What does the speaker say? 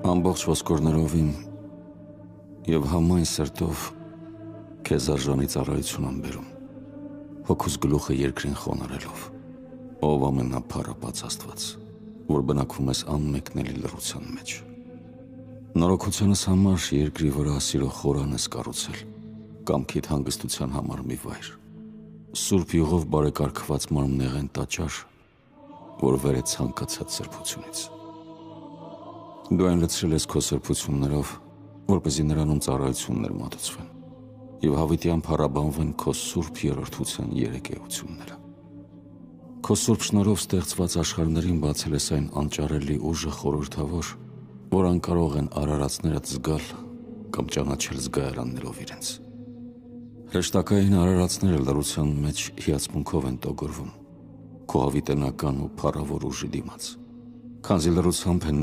Ամբողջ ոսկորներով իմ և համայն սրտով քեզ արժանի ծառայություն եմ բերում, հոգուս գլուխը երկրին խոնարհելով, ով ամենափառապած Աստված, որ բնակվում ես անմեկնելի լռության մեջ։ Նորոգությանս համար երկրի վրա սիրո խորան ես կառուցել, կամքիդ հանգստության համար մի վայր, սուրբ յուղով բարեկարգված մարմնեղեն տաճար, որ վեր է ցանկացած սրբությունից։ Դու այն լցրել ես քո սրբություններով, որպեսզի նրանում ծառայություններ մատուցվեն և հավիտյան փառաբանվեն քո սուրբ երրորդության երեկեությունները։ Քո սուրբ շնորհով ստեղծված աշխարհներին բացել ես այն անճարելի ուժը խորհրդավոր, որ անկարող են արարածներդ զգալ կամ ճանաչել զգայարաններով իրենց։ Հրեշտակային արարածները լռության մեջ հիացմունքով են տոգորվում քո հավիտենական ու փառավոր ուժի դիմաց, քանզի լռությամբ են